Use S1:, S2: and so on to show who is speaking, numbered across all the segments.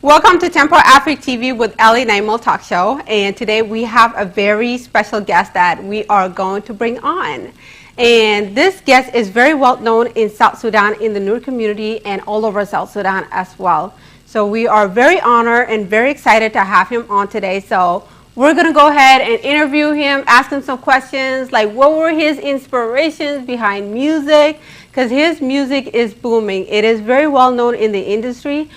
S1: Welcome to Tempo Africa TV with Ellie Naimul Talk Show. And today we have a very special guest that we are going to bring on. And this guest is very well known in South Sudan, in the Nur community, and all over South Sudan as well. So we are very honored and very excited to have him on today. So we're going to go ahead and interview him, ask him some questions, like what were his inspirations behind music, because his music is booming. It is very well known in the industry.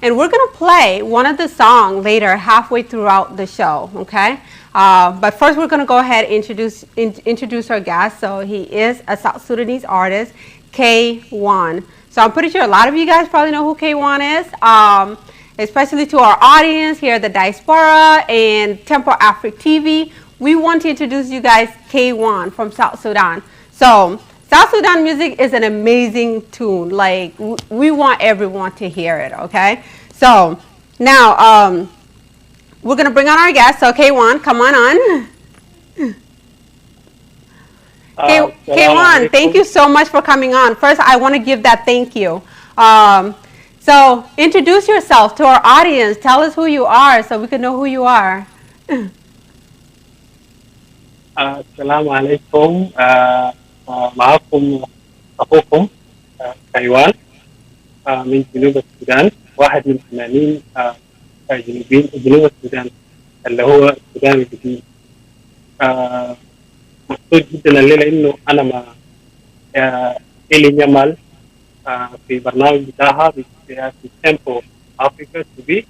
S1: And we're going to play one of the songs later, halfway throughout the show, okay? But first, we're going to go ahead and introduce our guest. So he is a South Sudanese artist, K1. So I'm pretty sure a lot of you guys probably know who K1 is, especially to our audience here at the Diaspora and Tempo Africa TV. We want to introduce you guys K1 from South Sudan. So South Sudan music is an amazing tune. Like, we want everyone to hear it, okay? So now we're going to bring on our guest. So K1, come on. K1, thank you so much for coming on. First, I want to give that thank you. So introduce yourself to our audience. Tell us who you are so we can know who you are.
S2: Assalamu alaikum. معكم أخوكم كيوان من جنوب السودان، واحد من فنانين جنوب السودان اللي هو السودان الجديد. مبسوط جدا الليلة إنه أنا مع إلي جمال في برنامج بتاعها في تيمبو أفريكا تبي.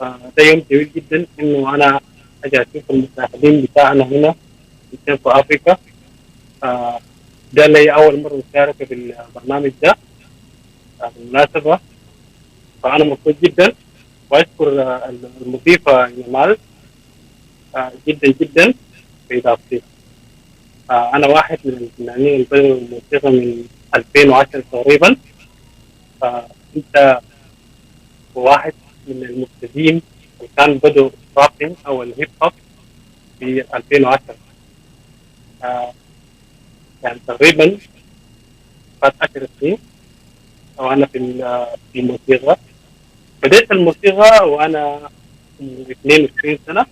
S2: ده يوم جميل جدا إنه أنا أجي أشوف المشاهدين بتاعنا هنا في تيمبو أفريكا. ده لي أول مرة مشاركة بالبرنامج ده بالمناسبة، فأنا مبسوط جدا وأشكر المضيفة جمال جدا جدا في إضافتي. أنا واحد من الفنانين اللي بدأوا الموسيقى من 2010 تقريبا. أنت واحد من المبتدئين اللي كان بدأوا الرابين أو الهيب هوب في 2010. يعني تقريبا بعد 10 سنين وأنا في الموسيقى. بديت الموسيقى وأنا 22 سنة.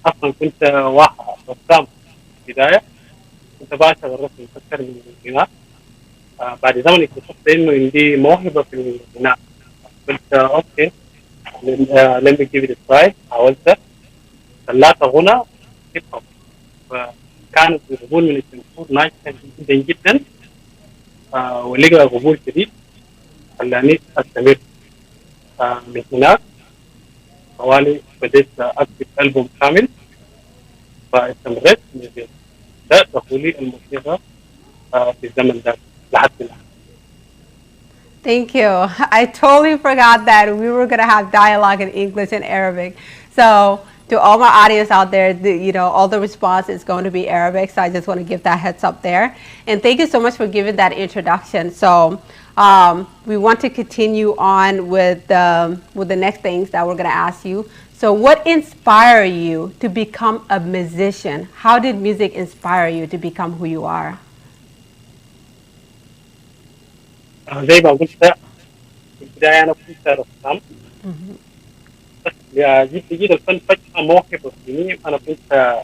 S2: أصلا كنت واحد رسام في البداية، كنت بعشق الرسم أكثر من الغناء. بعد زمن اكتشفت إنه عندي موهبة في الغناء. قلت أوكي let me give it a try. حاولت طلعت غنى هيب هوب، كانت القبول من الجمهور ناجحة جدا جدا، ولقى قبول شديد خلاني أستمر. من هناك حوالي بديت أكتب ألبوم كامل، فاستمريت من ده دخولي الموسيقى في الزمن ده لحد الآن.
S1: Thank you. I totally forgot that we were going to have dialogue in English and Arabic. So to all my audience out there, all the response is going to be Arabic. So I just want to give that heads up there. And thank you so much for giving that introduction. So we want to continue on with the next things that we're going to ask you. So what inspired you to become a musician? How did music inspire you to become who you are?
S2: زي ما قلت في البداية أنا كنت رسام، بس جيت الفن فجأة موهبة فيني. أنا كنت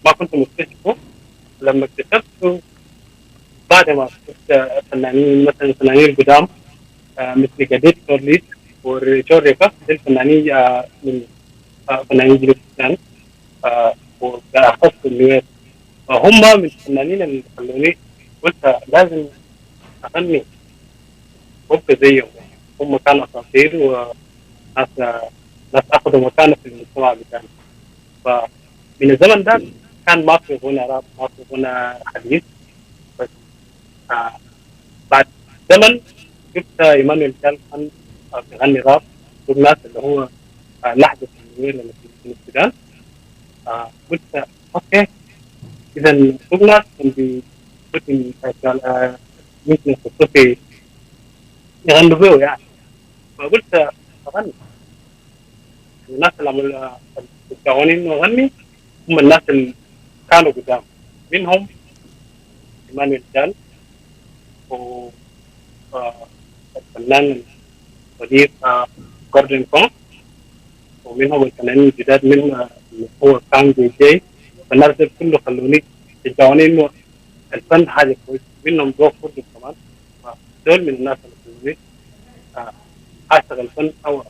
S2: ما كنت مكتشفه. لما اكتشفته بعد ما شفت فنانين مثلا فنانين القدام مثل جديد تورليت وريتشوريكا، الفنانين من فنانين جنوب السودان، وبأخص النوير، هم من الفنانين اللي خلوني قلت لازم أغني وابقى زيهم. هم كانوا أساطير وناس أخذوا مكانة في المجتمع بتاعنا. فمن الزمن ده كان ما في غنى راب، ما في غنى حديث. بس بعد زمن شفت إيمانويل كان بيغني راب، والناس اللي هو لحظة النوير اللي في السودان. قلت أوكي إذا شغلة يمكن يخصوا في يغنوا به يعني. فقلت أغني. الناس اللي عملوا القوانين وأغني هم الناس اللي كانوا قدام، منهم إيمانويل جال الفنان القدير جوردن كون، ومنهم الفنانين الجداد من اللي هو كان جي. فالناس دول كله خلوني شجعوني إنه الفن حاجة كويسة، منهم ذوق برضه كمان. دول من الناس اللي خلوني أشتغل الفن أو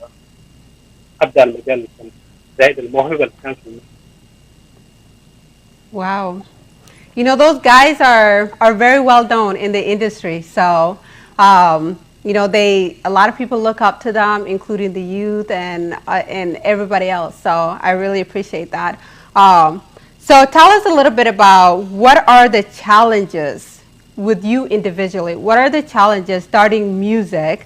S2: أبدأ المجال الفن زائد الموهبة اللي كان في المجال.
S1: Wow. You know, those guys are very well known in the industry. So, you know, a lot of people look up to them, including the youth and everybody else. So I really appreciate that. So tell us a little bit about what are the challenges with you individually? What are the challenges starting music,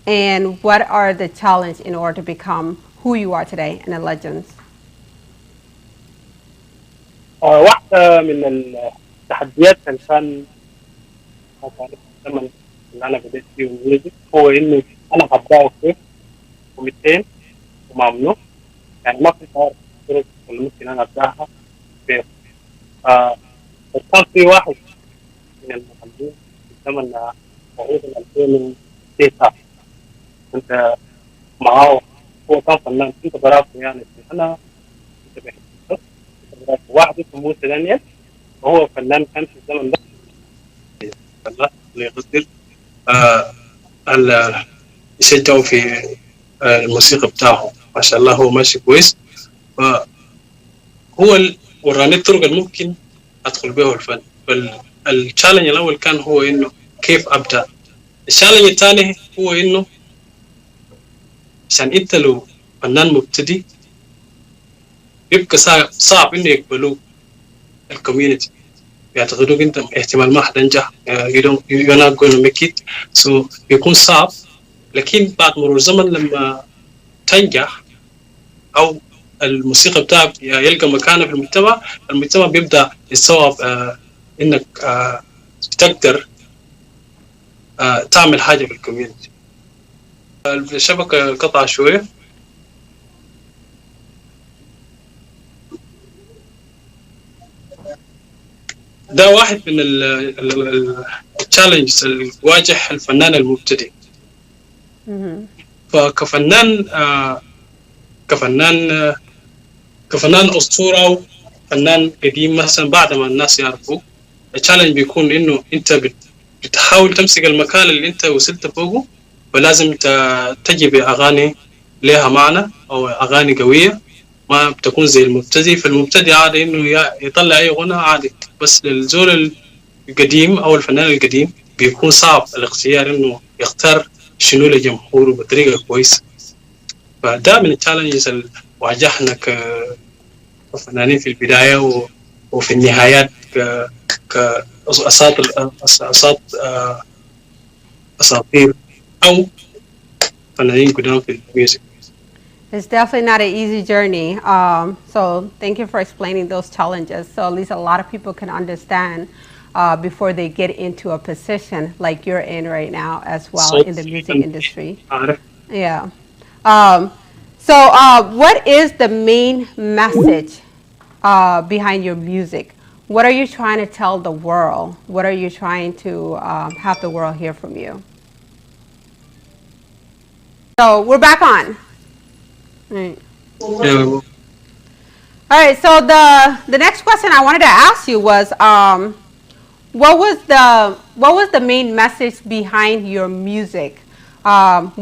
S1: and what are the challenges in order to become who you are today and a legend?
S2: واحدة من التحديات اللي كانت في الزمن اللي أنا بديت فيه الميوزك هو إنه أنا هبدأه كيف و200 وممنوع، يعني ما كنت عارف الطرق اللي ممكن أنا أبدأها كيف. بس كان في واحد من المغنيين في الزمن تقريبا 2009 كنت معاه، هو كان فنان كنت برافو يعني. أنا كنت بحبه، كنت برافو واحد اسمه موسى دانيال، وهو فنان كان في الزمن ده فنان اللي يقدر يشجعوا في الموسيقى بتاعه. ما شاء الله هو ماشي كويس، فهو وراني الطرق اللي ممكن ادخل بيه الفن. فالتشالنج الاول كان هو انه كيف ابدا. التشالنج الثاني هو انه عشان انت لو فنان مبتدئ بيبقى صعب انه يقبلوك الكوميونتي، يعتقدوك انت احتمال ما حتنجح، you're not going to make it. so بيكون صعب. لكن بعد مرور الزمن لما تنجح او الموسيقى بتاعك يلقى مكانه في المجتمع، المجتمع بيبدا يستوعب انك تقدر تعمل حاجه في الكوميونتي. الشبكه قطع شويه. ده واحد من التشالنجز اللي بواجه الفنان المبتدئ. فكفنان كفنان أسطورة أو فنان قديم مثلا، بعد ما الناس يعرفوه التشالنج بيكون إنه أنت بتحاول تمسك المكان اللي أنت وصلت فوقه، فلازم تجي بأغاني لها معنى أو أغاني قوية، ما بتكون زي المبتدئ. فالمبتدئ عادي إنه يطلع أي غنى عادي، بس للزول القديم أو الفنان القديم بيكون صعب الاختيار إنه يختار شنو لجمهوره بطريقة كويسة. فده من التشالنجز اللي واجهنا كفنانين في البداية وفي النهايات أساطير أو فنانين قدام في الميوزك.
S1: It's definitely not an easy journey. So thank you for explaining those challenges. So at least a lot of people can understand before they get into a position like you're in right now as well in the music industry. Yeah. So what is the main message behind your music? What are you trying to tell the world? What are you trying to have the world hear from you? So we're back on. Right.
S2: Yeah.
S1: All right. So the next question I wanted to ask you was, what was the main message behind your music?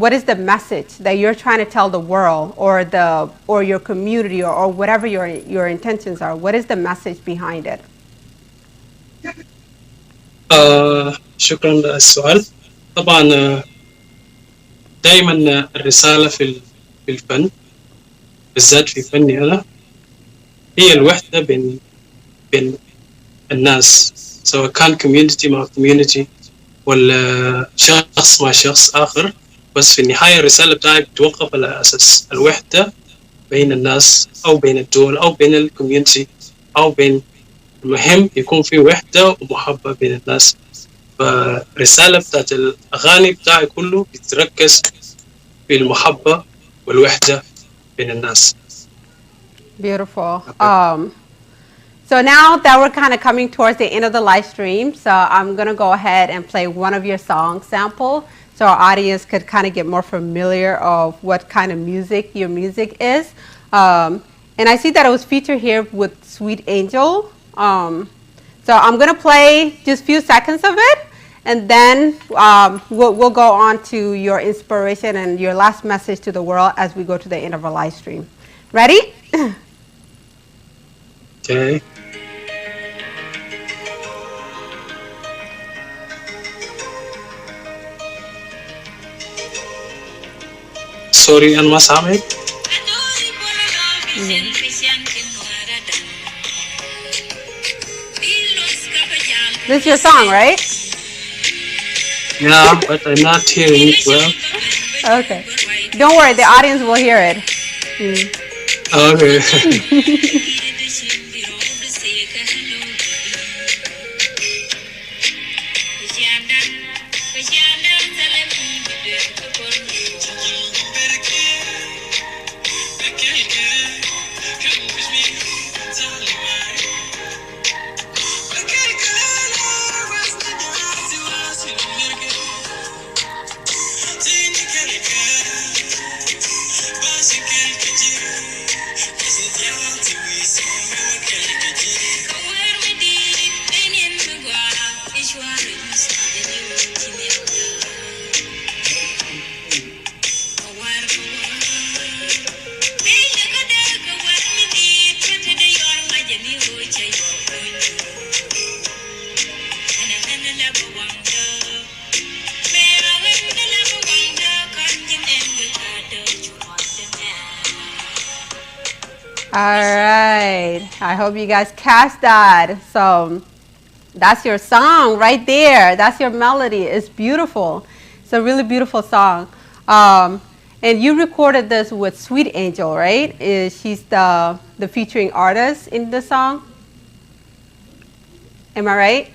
S1: What is the message that you're trying to tell the world or your community or whatever your intentions are? What is the message behind it?
S2: شكرا للسؤال. طبعا دائما الرسالة في الفن بالذات في فني أنا هي الوحدة بين الناس، سواء كان كوميونتي مع كوميونتي ولا شخص مع شخص آخر. بس في النهاية الرسالة بتاعي بتوقف على أساس الوحدة بين الناس أو بين الدول أو بين الكوميونتي أو بين، المهم يكون في وحدة ومحبة بين الناس. فالرسالة بتاعت الأغاني بتاعي كله بتركز في المحبة والوحدة بين الناس.
S1: Beautiful.
S2: Okay.
S1: So now that we're kind of coming towards the end of the live stream, so I'm going to go ahead and play one of your song sample so our audience could kind of get more familiar of what kind of music your music is. And I see that it was featured here with Sweet Angel. So I'm going to play just a few seconds of it, and then we'll go on to your inspiration and your last message to the world as we go to the end of our live stream. Ready?
S2: Okay. Sorry, أنا ما سامعك.
S1: This is your song, right?
S2: Yeah, but I'm not hearing it well.
S1: Okay. Don't worry, the audience will hear it.
S2: Okay.
S1: All right. I hope you guys catch that. So that's your song right there. That's your melody. It's beautiful. It's a really beautiful song. And you recorded this with Sweet Angel, right? She's the featuring artist in the song. Am I right?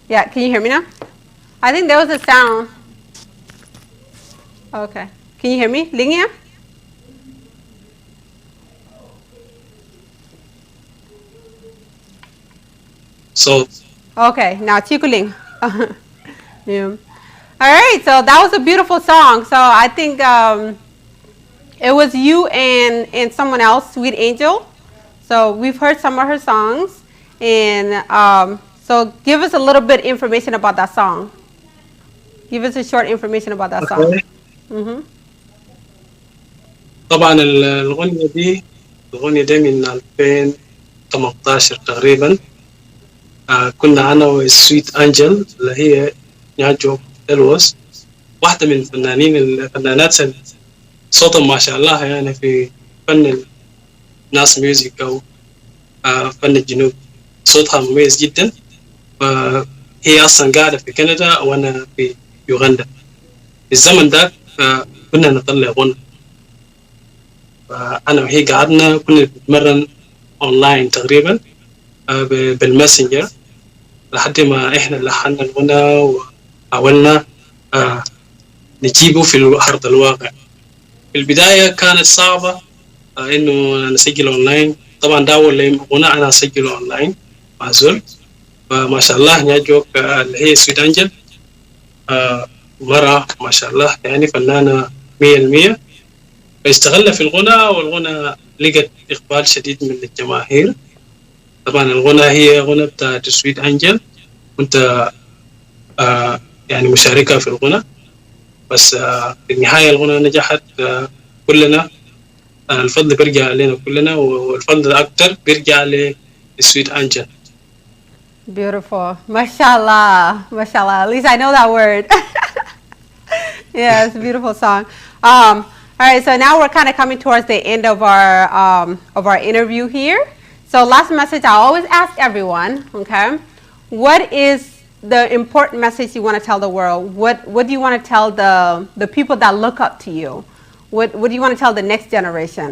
S1: Yeah, can you hear me now? I think there was a sound. Okay. Can you hear me? Lingia?
S2: So.
S1: Okay, now Chikuling. Yeah. All right, so that was a beautiful song. So I think it was you and someone else, Sweet Angel. So we've heard some of her songs. And so give us a little bit information about that song. Give us a short information about that song. Mm-hmm.
S2: طبعا الأغنية دي من 2018 تقريبا. كنا أنا وسويت أنجل اللي هي نياجو دلوس، واحدة من الفنانات صوتها ما شاء الله يعني في فن الناس ميوزك أو فن الجنوب، صوتها مميز جدا. هي أصلا قاعدة في كندا وأنا في يوغندا. في الزمن ده كنا نطلع غنى، فأنا وهي قعدنا كنا نتمرن أونلاين تقريبا بالماسنجر لحد ما إحنا لحنا الغنى وحاولنا نجيبه في أرض الواقع. في البداية كانت صعبة إنه نسجل أونلاين. طبعا ده أول غنى أنا أسجله أونلاين مع زول. فما شاء الله نياجوك اللي هي سويت أنجل مرة ما شاء الله يعني فنانة 100%. فاشتغلنا في الغنى والغنى لقت إقبال شديد من الجماهير. طبعا الغنى هي غنى بتاعت سويت أنجل، كنت يعني مشاركة في الغنى، بس في النهاية الغنى نجحت. كلنا الفضل بيرجع علينا كلنا، والفضل أكتر بيرجع لسويت أنجل.
S1: Beautiful. Mashallah. Mashallah. At least I know that word. Yeah, it's a beautiful song. All right, so now we're kind of coming towards the end of our interview here. So last message I always ask everyone, okay? What is the important message you want to tell the world? What do you want to tell the people that look up to you? What do you want to tell the next generation?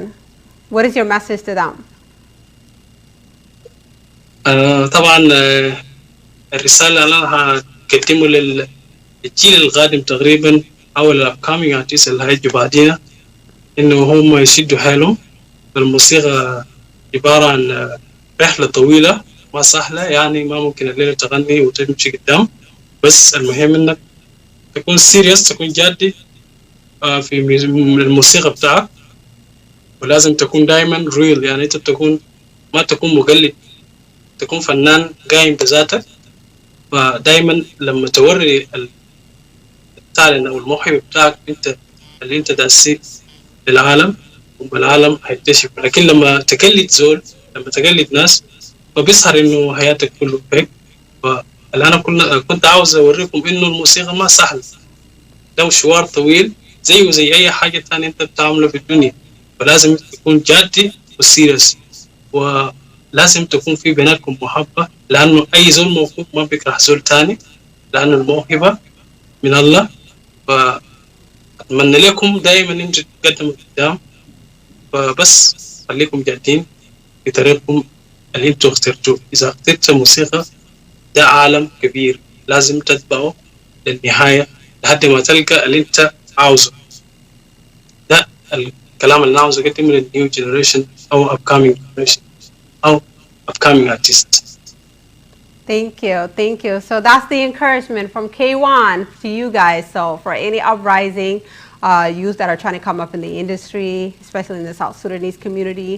S1: What is your message to them?
S2: طبعا الرسالة أنا هقدمه للجيل القادم تقريبا أو الأبكامينج أرتيست اللي هيجوا بعدينا، إنه هم يشدوا حالهم
S3: الموسيقى عبارة عن رحلة طويلة ما سهلة، يعني ما ممكن الليلة تغني وتمشي قدام. بس المهم إنك تكون سيريس، تكون جادي في الموسيقى بتاعك، ولازم تكون دائما ريل، يعني أنت تكون ما تكون مقلد، تكون فنان قايم بذاتك. فدائما لما توري التالنت أو الموهبة بتاعك أنت اللي أنت داسيه للعالم، والعالم هيكتشف. لكن لما تقلد زول، لما تقلد ناس، فبيظهر إنه حياتك كله فيك. فاللي أنا كنت عاوز أوريكم إنه الموسيقى ما سهل، ده مشوار طويل زيه زي أي حاجة تانية أنت بتعمله في الدنيا. فلازم تكون جادي وسيريس، ولازم تكون في بيناتكم محبة، لأنه أي زول موهوب ما بيكره زول تاني، لأن الموهبة من الله. فأتمنى لكم دائما أنتوا تقدموا قدام، فبس خليكم جادين في طريقكم اللي انتوا اخترتوه. إذا اخترت موسيقى، ده عالم كبير لازم تتبعه للنهاية لحد ما تلقى اللي انت عاوزه. ده الكلام اللي انا عاوز اقدمه للنيو جنريشن او upcoming generation او upcoming artist.
S1: Thank you, thank you. So that's the encouragement from K1 to you guys. So for any uprising youth that are trying to come up in the industry, especially in the South Sudanese community,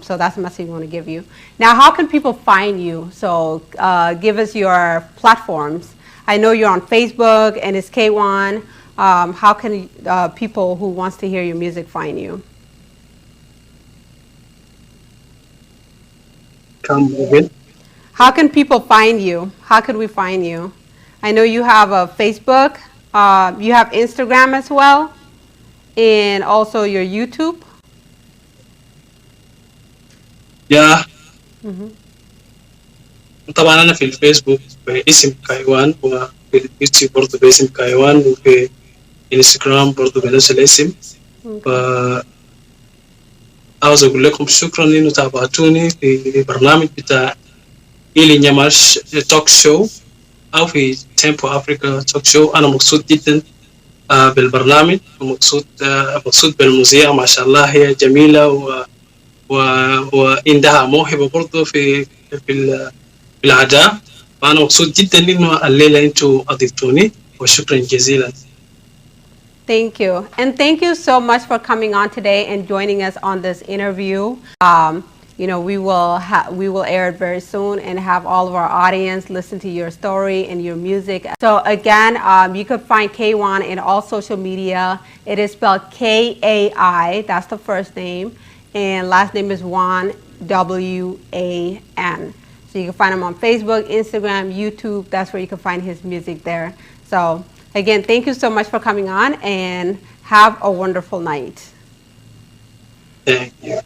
S1: so that's the message we want to give you. Now, how can people find you? So give us your platforms. I know you're on Facebook and it's K1. How can people who wants to hear your music find you?
S3: Come again.
S1: How can people find you? How could we find you? I know you have a Facebook, you have Instagram as well, and also your YouTube.
S3: يا طبعا انا في الفيسبوك باسم كايوان، وفي اليوتيوب برضه باسم كايوان، وفي انستغرام برضه بنفس الاسم.
S1: Okay.
S3: عاوز اقول لكم شكرا انه تابعتوني في برنامج بتاع إلي نياماش توك شو او في تيمبو افريكا توك شو. انا مبسوط جدا بالبرنامج، ومبسوط مبسوط بالمذيعة، ما شاء الله هي جميلة وعندها موهبة برضه في الأداء. فأنا مبسوط جدا إنه الليلة أنتوا أضفتوني، وشكرا جزيلا.
S1: Thank you. And thank you so much for coming on today and joining us on this interview. You know, we will air it very soon and have all of our audience listen to your story and your music. So again, you could find K1 in all social media. It is spelled K-A-I, that's the first name, and last name is Wan, W-A-N. So you can find him on Facebook, Instagram, YouTube. That's where you can find his music there. So again, thank you so much for coming on and have a wonderful night.
S3: Thank you.